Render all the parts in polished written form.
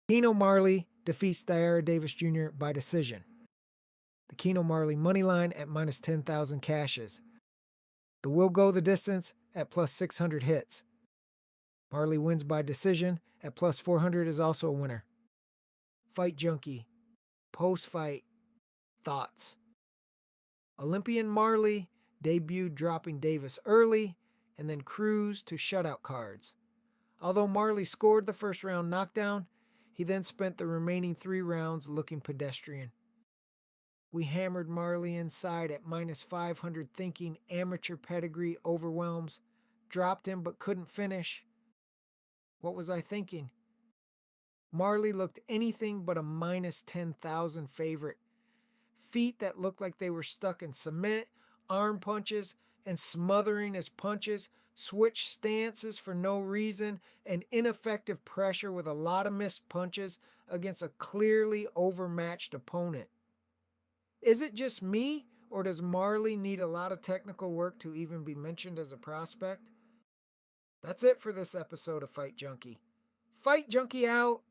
Keno Marley defeats Thyra Davis Jr. by decision. The Keno Marley money line at minus 10,000 cashes. The will go the distance at plus 600 hits. Marley wins by decision at plus 400 is also a winner. Fight Junkie. Post-fight thoughts. Olympian Marley debuted dropping Davis early and then cruised to shutout cards. Although Marley scored the first round knockdown, he then spent the remaining 3 rounds looking pedestrian. We hammered Marley inside at minus 500 thinking amateur pedigree overwhelms, dropped him but couldn't finish. What was I thinking? Marley looked anything but a minus 10,000 favorite. Feet that looked like they were stuck in cement, arm punches, and smothering his punches, switched stances for no reason, and ineffective pressure with a lot of missed punches against a clearly overmatched opponent. Is it just me, or does Marley need a lot of technical work to even be mentioned as a prospect? That's it for this episode of Fight Junkie. Fight Junkie out!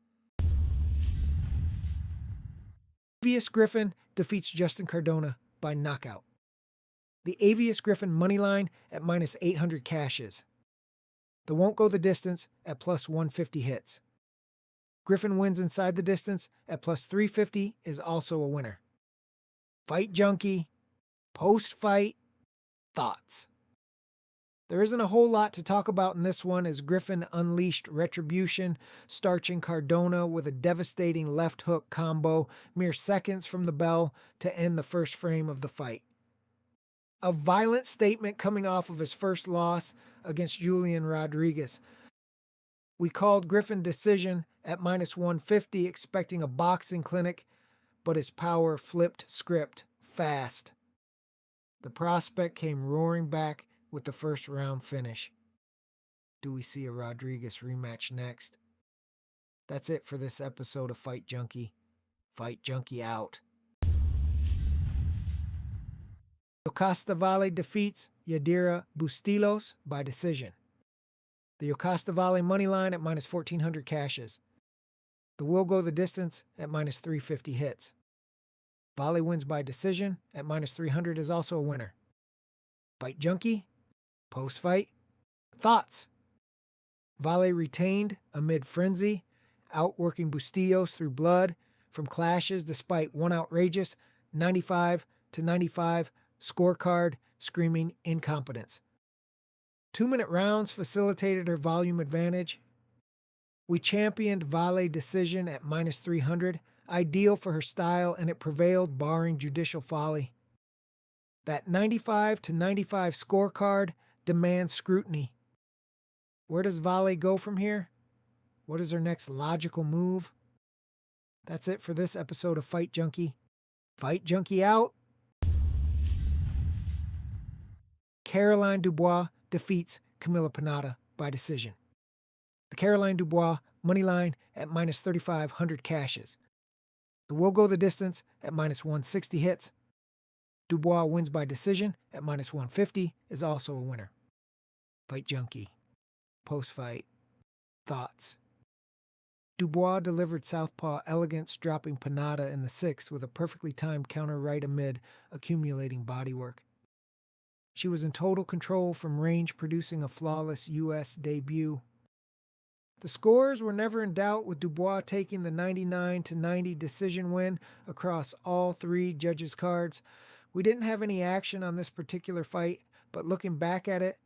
Avius Griffin defeats Justin Cardona by knockout. The Avius Griffin money line at minus 800 cashes. The won't go the distance at plus 150 hits. Griffin wins inside the distance at plus 350 is also a winner. Fight Junkie. Post-fight thoughts. There isn't a whole lot to talk about in this one as Griffin unleashed retribution, starching Cardona with a devastating left hook combo mere seconds from the bell to end the first frame of the fight. A violent statement coming off of his first loss against Julian Rodriguez. We called Griffin decision at minus 150 expecting a boxing clinic, but his power flipped script fast. The prospect came roaring back with the first round finish. Do we see a Rodriguez rematch next? That's it for this episode of Fight Junkie. Fight Junkie out. Yokasta Vale defeats Yadira Bustillos by decision. The Yokasta Vale money line at minus 1,400 cashes. The will go the distance at minus 350 hits. Vale wins by decision at minus 300 is also a winner. Fight Junkie. Post-fight thoughts. Vale retained amid frenzy, outworking Bustillos through blood from clashes despite one outrageous 95-95 scorecard screaming incompetence. 2-minute rounds facilitated her volume advantage. We championed Vale decision at minus 300, ideal for her style, and it prevailed barring judicial folly. That 95-95 scorecard demands scrutiny. Where does Vale go from here? What is her next logical move? That's it for this episode of Fight Junkie. Fight Junkie out. Caroline Dubois defeats Camila Panada by decision. The Caroline Dubois money line at minus 3,500 cashes. The will go the distance at minus 160 hits. Dubois wins by decision at minus 150 is also a winner. Fight Junkie. Post-fight thoughts. Dubois delivered southpaw elegance, dropping Panada in the 6th with a perfectly timed counter right amid accumulating bodywork. She was in total control from range, producing a flawless U.S. debut. The scores were never in doubt, with Dubois taking the 99-90 decision win across all 3 judges' cards. We didn't have any action on this particular fight, but looking back at it,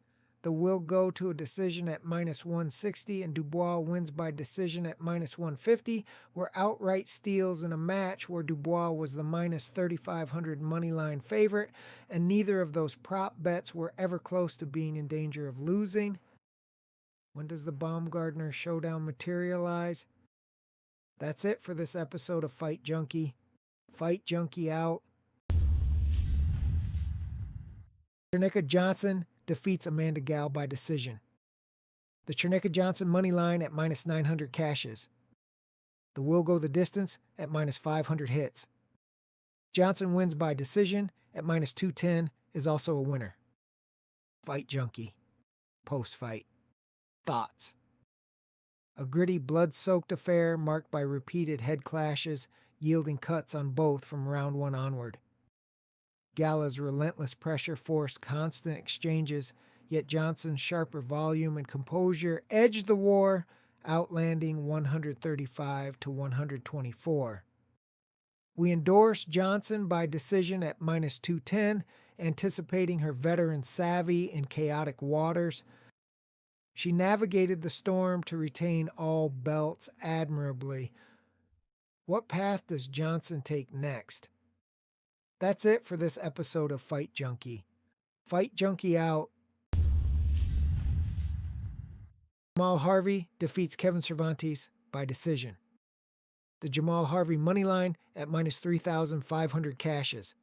the will go to a decision at minus 160 and Dubois wins by decision at minus 150 were outright steals in a match where Dubois was the minus 3,500 moneyline favorite, and neither of those prop bets were ever close to being in danger of losing. When does the Baumgardner showdown materialize? That's it for this episode of Fight Junkie. Fight Junkie out. Chernica Johnson defeats Amanda Gal by decision. The Chernica Johnson money line at minus 900 cashes. The will go the distance at minus 500 hits. Johnson wins by decision at minus 210 is also a winner. Fight Junkie. Post-fight thoughts. a gritty, blood-soaked affair marked by repeated head clashes, yielding cuts on both from round one onward. Gala's relentless pressure forced constant exchanges, yet Johnson's sharper volume and composure edged the war, outlanding 135 to 124. We endorsed Johnson by decision at minus 210, anticipating her veteran savvy in chaotic waters. She navigated the storm to retain all belts admirably. What path does Johnson take next? That's it for this episode of Fight Junkie. Fight Junkie out. Jamal Harvey defeats Kevin Cervantes by decision. The Jamal Harvey money line at minus 3,500 cashes.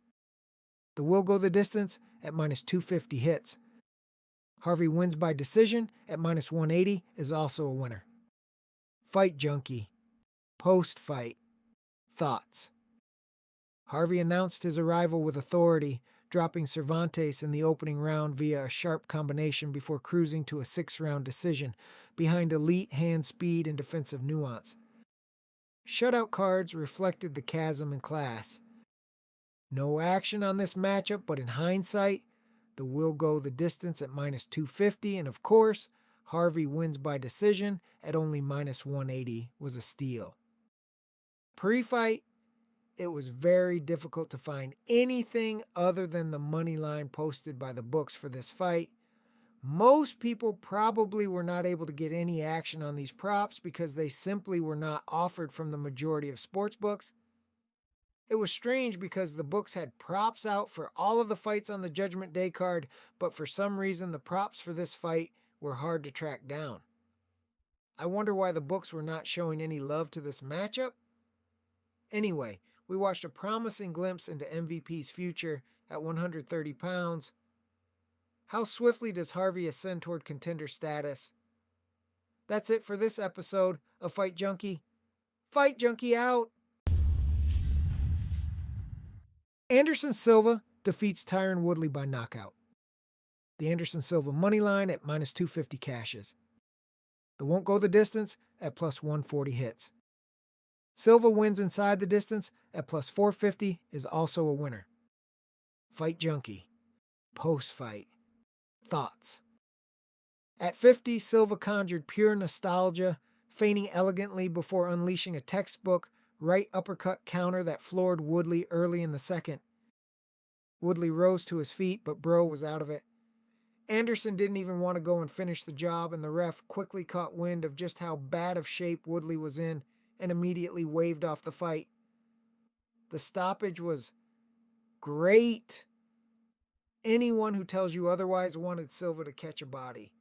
The will go the distance at minus 250 hits. Harvey wins by decision at minus 180 is also a winner. Fight Junkie. Post-fight. Thoughts. Harvey announced his arrival with authority, dropping Cervantes in the opening round via a sharp combination before cruising to a 6-round decision behind elite hand speed and defensive nuance. Shutout cards reflected the chasm in class. No action on this matchup, but in hindsight, the will go the distance at minus 250, and of course, Harvey wins by decision at only minus 180 was a steal. Pre-fight, it was very difficult to find anything other than the money line posted by the books for this fight. Most people probably were not able to get any action on these props because they simply were not offered from the majority of sports books. It was strange because the books had props out for all of the fights on the Judgment Day card, but for some reason the props for this fight were hard to track down. I wonder why the books were not showing any love to this matchup. Anyway, we watched a promising glimpse into MVP's future at 130 pounds. How swiftly does Harvey ascend toward contender status? That's it for this episode of Fight Junkie. Fight Junkie out! Anderson Silva defeats Tyron Woodley by knockout. The Anderson Silva money line at minus 250 cashes. The won't go the distance at plus 140 hits. Silva wins inside the distance at plus 450 is also a winner. Fight Junkie. Post-fight. Thoughts. At 50, Silva conjured pure nostalgia, feigning elegantly before unleashing a textbook right uppercut counter that floored Woodley early in the second. Woodley rose to his feet, but Bro was out of it. Anderson didn't even want to go and finish the job, and the ref quickly caught wind of just how bad of shape Woodley was in and immediately waved off the fight. The stoppage was great. Anyone who tells you otherwise wanted Silva to catch a body.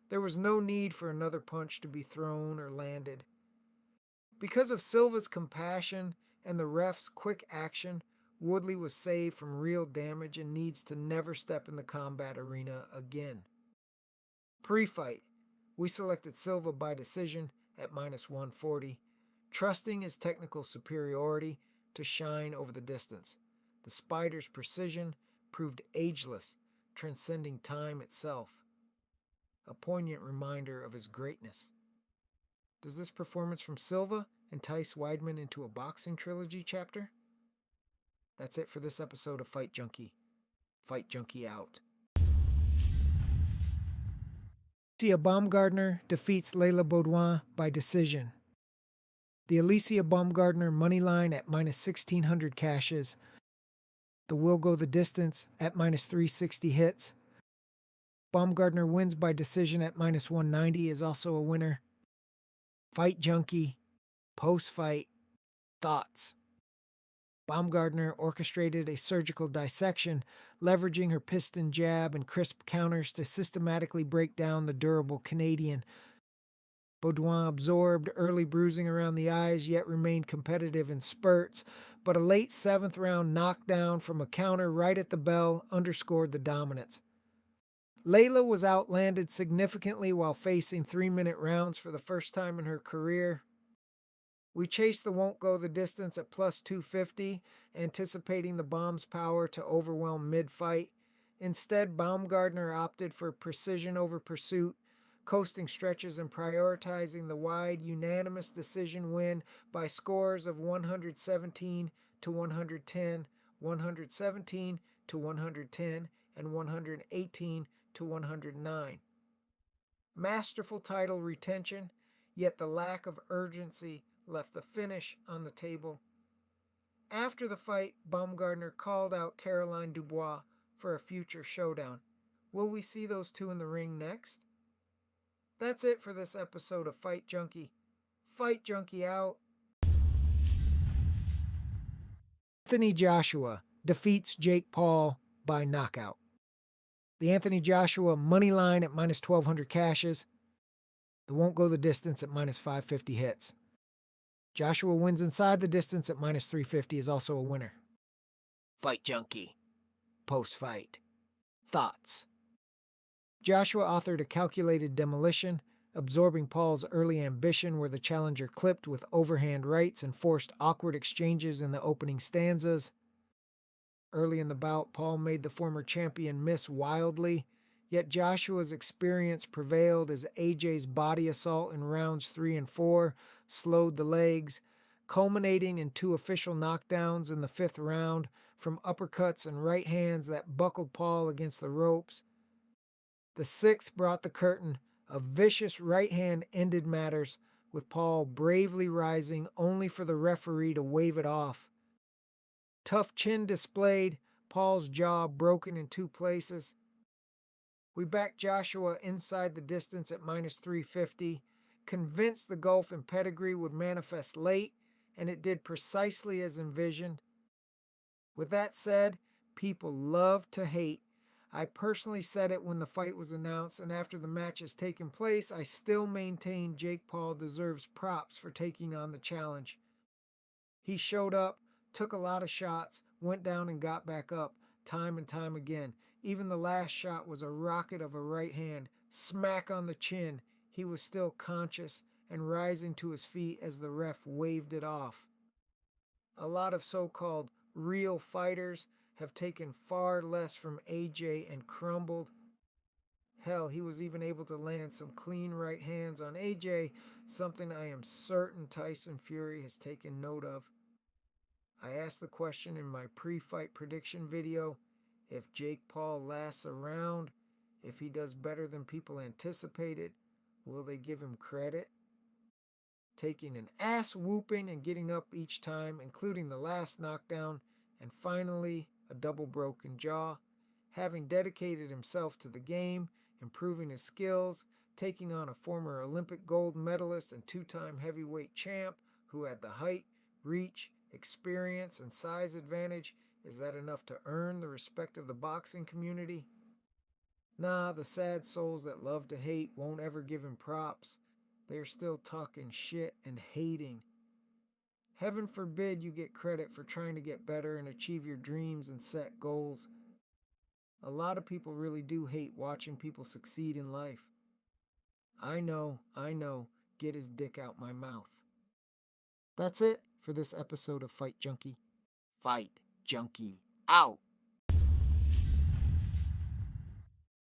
There was no need for another punch to be thrown or landed. Because of Silva's compassion and the ref's quick action, Woodley was saved from real damage and needs to never step in the combat arena again. Pre-fight, we selected Silva by decision at minus 140, trusting his technical superiority to shine over the distance. The Spider's precision proved ageless, transcending time itself. A poignant reminder of his greatness. Does this performance from Silva entice Weidman into a boxing trilogy chapter? That's it for this episode of Fight Junkie. Fight Junkie out. Alicia Baumgardner defeats Layla Baudouin by decision. The Alicia Baumgardner money line at minus 1,600 cashes. The will go the distance at minus 360 hits. Baumgardner wins by decision at minus 190 is also a winner. Fight Junkie. Post-fight. Thoughts. Baumgardner orchestrated a surgical dissection, leveraging her piston jab and crisp counters to systematically break down the durable Canadian. Baudouin absorbed early bruising around the eyes, yet remained competitive in spurts, but a late 7th round knockdown from a counter right at the bell underscored the dominance. Layla was outlanded significantly while facing 3-minute rounds for the first time in her career. We chased the won't go the distance at plus 250, anticipating the bomb's power to overwhelm mid-fight. Instead, Baumgardner opted for precision over pursuit, coasting stretches and prioritizing the wide, unanimous decision win by scores of 117 to 110, 117 to 110, and 118 to 109. Masterful title retention, yet the lack of urgency left the finish on the table. After the fight, Baumgardner called out Caroline Dubois for a future showdown. Will we see those two in the ring next? That's it for this episode of Fight Junkie. Fight Junkie out. Anthony Joshua defeats Jake Paul by knockout. The Anthony Joshua money line at minus 1,200 cashes. The won't go the distance at minus 550 hits. Joshua wins inside the distance at minus 350 is also a winner. Fight Junkie. Post-fight. Thoughts. Joshua authored a calculated demolition, absorbing Paul's early ambition where the challenger clipped with overhand rights and forced awkward exchanges in the opening stanzas. Early in the bout, Paul made the former champion miss wildly, yet Joshua's experience prevailed as AJ's body assault in rounds 3 and 4 slowed the legs, culminating in 2 official knockdowns in the 5th round from uppercuts and right hands that buckled Paul against the ropes. The 6th brought the curtain. A vicious right hand ended matters, with Paul bravely rising only for the referee to wave it off. Tough chin displayed, Paul's jaw broken in 2 places. We backed Joshua inside the distance at minus 350, convinced the gulf in pedigree would manifest late, and it did precisely as envisioned. With that said, people love to hate. I personally said it when the fight was announced, and after the match has taken place, I still maintain Jake Paul deserves props for taking on the challenge. He showed up, took a lot of shots, went down and got back up, time and time again. Even the last shot was a rocket of a right hand, smack on the chin. He was still conscious and rising to his feet as the ref waved it off. A lot of so-called real fighters have taken far less from AJ and crumbled. Hell, he was even able to land some clean right hands on AJ, something I am certain Tyson Fury has taken note of. I asked the question in my pre-fight prediction video, if Jake Paul lasts around, if he does better than people anticipated, will they give him credit? Taking an ass whooping and getting up each time, including the last knockdown, and finally a double broken jaw, having dedicated himself to the game, improving his skills, taking on a former Olympic gold medalist and 2-time heavyweight champ who had the height, reach, experience, and size advantage. Is that enough to earn the respect of the boxing community? Nah, the sad souls that love to hate won't ever give him props. They're still talking shit and hating. Heaven forbid you get credit for trying to get better and achieve your dreams and set goals. A lot of people really do hate watching people succeed in life. I know, get his dick out my mouth. That's it for this episode of Fight Junkie. Fight Junkie out.